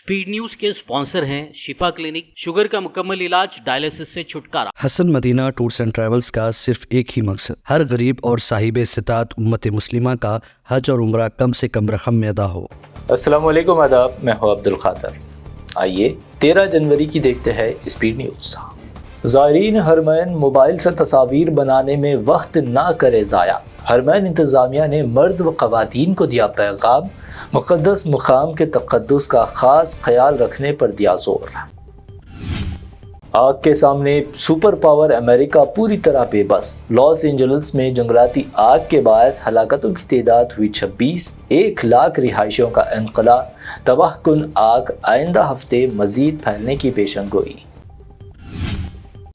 Speed news के sponsor हैं शिफा clinic, sugar का मुकम्मल इलाज, डायलिसिस से छुटकारा। Hasan Madina tours and travels का सिर्फ एक ही मकसद, हर गरीब और साहिब इस्तिताअत उम्मत मुस्लिमा का हज और उम्रा कम से कम रकम में अदा हो। अस्सलाम वालेकुम, आदाब, मैं हूं अब्दुल खादर। आइए 13 जनवरी की देखते हैं स्पीड न्यूज़। ज़ायरीन हरमैन मोबाइल से तस्वीर बनाने में वक्त ना करे ज़ाया। हरमैन इंतज़ामिया ने मर्द व ख़वातीन को दिया पैगाम, मुक़द्दस मुक़ाम के तक़द्दुस का ख़ास ख्याल रखने पर दिया जोर। आग के सामने सुपर पावर अमेरिका पूरी तरह बेबस। लॉस एंजल्स में जंगलाती आग के बायस हलाकतों की तादाद हुई 26, 1 लाख रिहाइशों का इनक़ला। तबाहकुन आग आइंदा हफ्ते मज़ीद फैलने की पेशंगोई।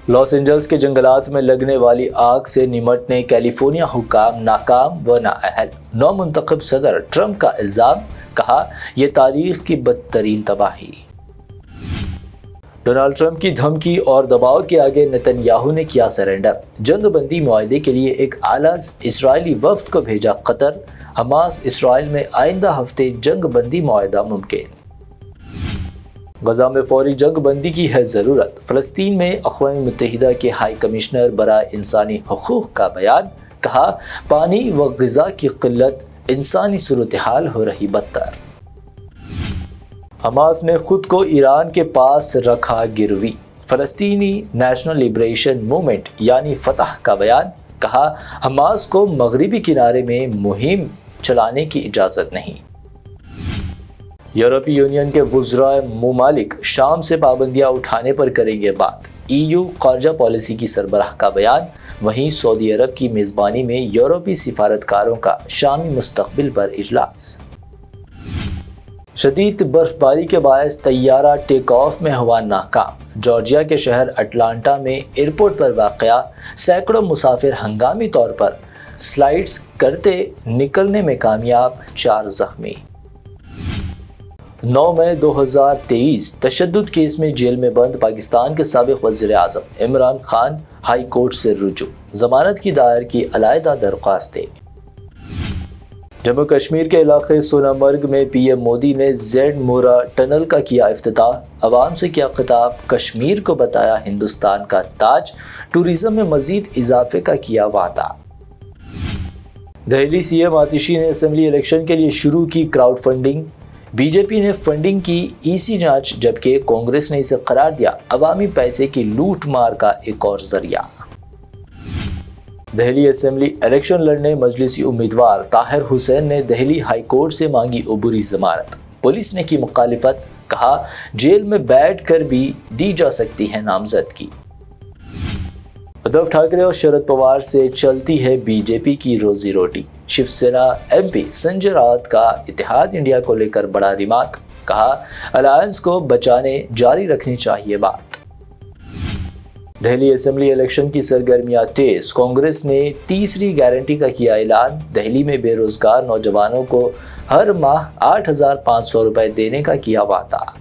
लॉस एंजल्स के जंगलात में लगने वाली आग से निमटने कैलिफोर्निया हुक्काम नाकाम व नाअहल। नौमुंतखब सदर ट्रंप का इल्ज़ाम, कहा यह तारीख की बदतरीन तबाही। डोनाल्ड ट्रंप की धमकी और दबाव के आगे नेतन्याहू ने किया सरेंडर। जंगबंदी मुआहदे के लिए एक आला इजरायली वफ्द को भेजा कतर। हमास इसराइल में आइंदा हफ्ते जंगबंदी मुआहदा मुमकिन। गजा में फौरी जंग बंदी की है ज़रूरत। फ़लस्तीन में अक़वाम मुत्तहिदा के हाई कमिश्नर बराए इंसानी हुकूक़ का बयान, कहा पानी व ग़िज़ा की क़िल्लत, इंसानी सूरत हाल हो रही बदतर। हमास ने खुद को ईरान के पास रखा गिरवी। फ़लस्तीनी नेशनल लिबरेशन मूवमेंट यानी फ़तह का बयान, कहा हमास को मगरिबी किनारे में मुहिम चलाने की इजाज़त नहीं। यूरोपीय यूनियन के वुज़राए मुमालिक शाम से पाबंदियां उठाने पर करेंगे बात। EU ख़ारजा पॉलिसी की सरबराह का बयान। वहीं सऊदी अरब की मेज़बानी में यूरोपीय सिफारतकारों का शामी मुस्तक़बिल पर इजलास। शदीद बर्फबारी के बायस तैयारा टेक ऑफ में हुआ नाकाम। जॉर्जिया के शहर अटलांटा में एयरपोर्ट पर वाक़या सैकड़ों मुसाफिर हंगामी तौर पर स्लाइड्स करते निकलने में कामयाब, 4 ज़ख्मी। 9 मई 2023 तशद्दुद केस में जेल में बंद पाकिस्तान के साबिक़ वज़ीर-ए-आज़म इमरान खान हाई कोर्ट से रुजू। ज़मानत की दायर की अलहदा दरख्वास्तें। जम्मू कश्मीर के इलाके सोनामर्ग में PM मोदी ने जेड मोरा टनल का किया इफ्तिताह। अवाम से किया खिताब, कश्मीर को बताया हिंदुस्तान का ताज। टूरिज़म में मज़ीद इजाफे का किया वादा। दिल्ली CM आतिशी ने असम्बली इलेक्शन के लिए शुरू की क्राउड फंडिंग। बीजेपी ने फंडिंग की EC जांच, जबकि कांग्रेस ने इसे करार दिया अवामी पैसे की लूट मार का एक और जरिया। दिल्ली असेंबली इलेक्शन लड़ने मजलिसी उम्मीदवार ताहिर हुसैन ने दिल्ली हाई कोर्ट से मांगी अबूरी जमानत। पुलिस ने की मुखालिफत, कहा जेल में बैठ कर भी दी जा सकती है नामजदगी। उद्धव ठाकरे और शरद पवार से चलती है बीजेपी की रोजी रोटी। शिवसेना MP संजय राउत का इत्तेहाद इंडिया को लेकर बड़ा रिमार्क, कहा अलायंस को बचाने जारी रखनी चाहिए बात। दिल्ली असेंबली इलेक्शन की सरगर्मियां तेज। कांग्रेस ने तीसरी गारंटी का किया ऐलान। दिल्ली में बेरोजगार नौजवानों को हर माह 8,500 रुपए देने का किया वादा।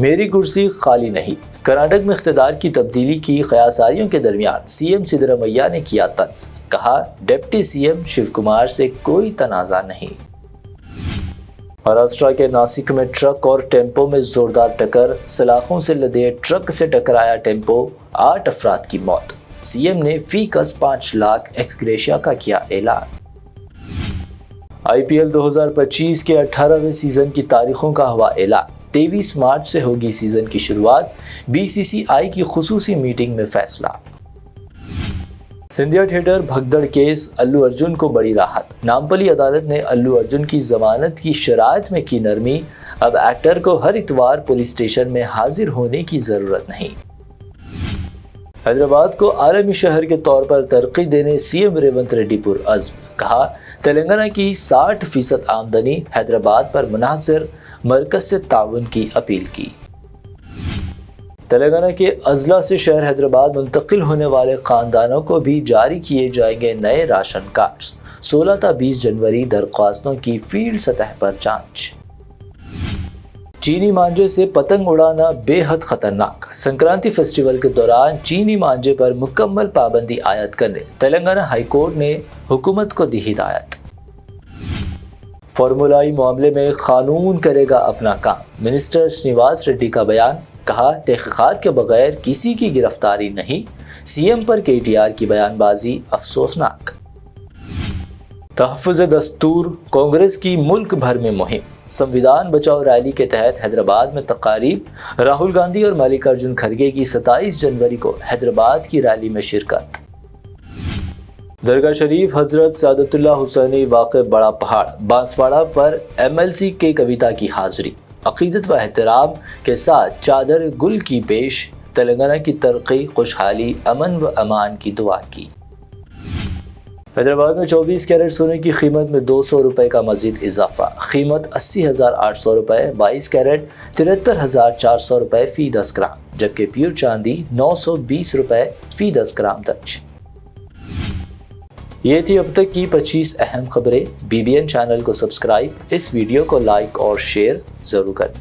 मेरी कुर्सी खाली नहीं। कर्नाटक में इख्तिदार की तब्दीली की क़यासारियों के दरमियान CM सिद्धरामैया ने किया तंज, कहा डिप्टी CM शिव कुमार से कोई तनाज़ा नहीं। महाराष्ट्र के नासिक में ट्रक और टेम्पो में जोरदार टक्कर। सलाखों से लदे ट्रक से टकराया टेम्पो, 8 अफराद की मौत। CM ने फी कस 5 लाख एक्सग्रेशिया का किया ऐलान। IPL 2025 के 18वें सीजन की तारीखों का हुआ ऐलान। 23 मार्च से होगी सीजन की शुरुआत। BCCI की खुसूसी मीटिंग में फैसला। सिंधिया थिएटर भगदड़ केस, अल्लू अर्जुन को बड़ी राहत। नामपली अदालत ने अल्लू अर्जुन की जमानत की शराइत में की नरमी। अब एक्टर को हर इतवार पुलिस स्टेशन में हाजिर होने की जरूरत नहीं। हैदराबाद को आलमी शहर के तौर पर तरक्की देने CM रेवंत रेड्डी पुरअज़्म, कहा तेलंगाना की 60% आमदनी हैदराबाद पर मुनहसर, मरकज से ताउन की अपील की। तेलंगाना के अजला से शहर हैदराबाद मुंतकिल होने वाले ख़ानदानों को भी जारी किए जाएंगे नए राशन कार्ड्स। 16 ta 20 जनवरी दरख्वास्तों की फील्ड सतह पर जांच। चीनी मांझे से पतंग उड़ाना बेहद खतरनाक। संक्रांति फेस्टिवल के दौरान चीनी मांझे पर मुकम्मल पाबंदी आयद करने तेलंगाना हाई कोर्ट ने हुकूमत को दी हिदायत। فارمولائی معاملے میں قانون کرے گا اپنا کام، منسٹر شنیواس ریڈی کا بیان، کہا تحقیقات کے بغیر کسی کی گرفتاری نہیں، سی ایم پر کے ٹی آر کی بیان بازی افسوسناک۔ تحفظ دستور، کانگریس کی ملک بھر میں مہم، سمویدھان بچاؤ ریلی کے تحت حیدرآباد میں تقاریب، راہل گاندھی اور ملکارجن کھڑگے کی 27 جنوری کو حیدرآباد کی ریلی میں شرکت۔ درگاہ شریف حضرت سعادت اللہ حسینی واقع بڑا پہاڑ بانسواڑہ پر MLC کے کویتا کی حاضری، عقیدت و احترام کے ساتھ چادر گل کی پیش، تلنگانہ کی ترقی، خوشحالی، امن و امان کی دعا کی۔ حیدرآباد میں 24 کیرٹ سونے کی قیمت میں 200 روپے کا مزید اضافہ، قیمت 80,800 روپے، 22 کیرٹ 73,400 روپے فی 10 گرام، جبکہ پیور چاندی 920 روپے فی 10 گرام درج۔ یہ تھی اب تک کی 25 اہم خبریں۔ BBN چینل کو سبسکرائب، اس ویڈیو کو لائک اور شیئر ضرور کریں۔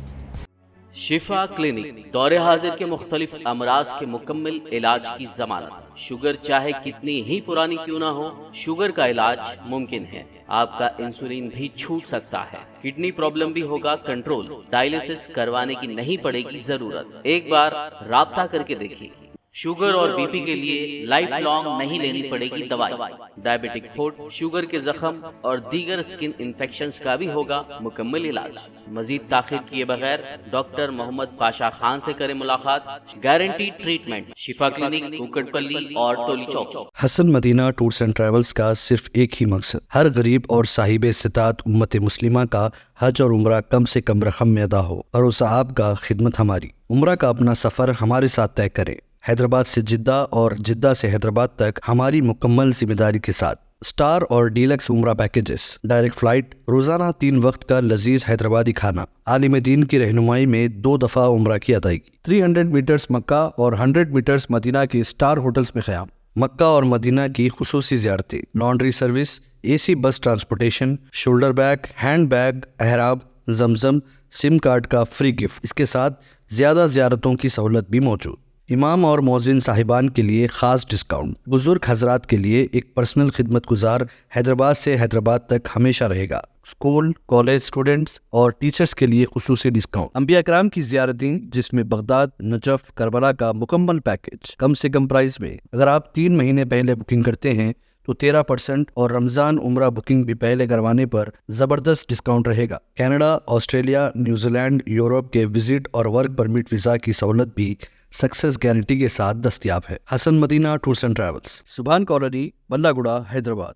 شفا کلینک دور حاضر کے مختلف امراض کے مکمل علاج کی ضمانت، شوگر چاہے کتنی ہی پرانی کیوں نہ ہو، شوگر کا علاج ممکن ہے۔ آپ کا انسولین بھی چھوٹ سکتا ہے، کڈنی پرابلم بھی ہوگا کنٹرول، ڈائلیسس کروانے کی نہیں پڑے گی ضرورت، ایک بار رابطہ کر کے دیکھیے۔ شوگر اور بی پی کے لیے لائف لانگ نہیں لینی پڑے گی دوائی، ڈائبیٹک فوڈ، شوگر کے زخم اور دیگر سکن انفیکشنز کا بھی ہوگا مکمل علاج۔ مزید تاخیر کیے بغیر ڈاکٹر محمد پاشا خان سے کریں ملاقات، گارنٹی ٹریٹمنٹ، شفا کلینک، کوکٹ پلی اور ٹولی چوک۔ حسن مدینہ ٹورز اینڈ ٹریولز کا صرف ایک ہی مقصد، ہر غریب اور صاحب استطاعت امت مسلمہ کا حج اور عمرہ کم سے کم رقم میں ادا ہو، اور اس آپ کا خدمت ہماری۔ عمرہ کا اپنا سفر ہمارے ساتھ طے کریں، حیدرآباد سے جدہ اور جدہ سے حیدرآباد تک ہماری مکمل ذمہ داری کے ساتھ۔ سٹار اور ڈیلکس عمرہ پیکیجز، ڈائریکٹ فلائٹ، روزانہ 3 وقت کا لذیذ حیدرآبادی کھانا، عالم دین کی رہنمائی میں 2 دفعہ عمرہ کی ادائیگی، 300 میٹرز مکہ اور 100 میٹرز مدینہ کے سٹار ہوٹلز میں قیام، مکہ اور مدینہ کی خصوصی زیارتیں، laundry service, AC bus transportation, shoulder bag, hand bag, احرام، زمزم، سم کارڈ کا فری گفٹ، اس کے ساتھ زیادہ زیارتوں کی سہولت بھی موجود۔ امام اور مؤذن صاحبان کے لیے خاص ڈسکاؤنٹ، بزرگ حضرات کے لیے ایک پرسنل خدمت گزار حیدرآباد سے حیدرآباد تک ہمیشہ رہے گا۔ اسکول، کالج اسٹوڈنٹس اور ٹیچرز کے لیے خصوصی ڈسکاؤنٹ، انبیاء کرام کی زیارتیں جس میں بغداد، نجف، کربلا کا مکمل پیکج کم سے کم پرائز میں۔ اگر آپ 3 مہینے پہلے بکنگ کرتے ہیں تو 13% اور رمضان عمرہ بکنگ بھی پہلے کروانے پر زبردست ڈسکاؤنٹ رہے گا۔ Canada, Australia, New Zealand, Europe کے وزٹ اور ورک پرمٹ ویزا کی سہولت بھی سکسیس گارنٹی کے ساتھ دستیاب ہے۔ Hassan Madina tours and travels, Subhan colony, Bulla Gara, Hyderabad.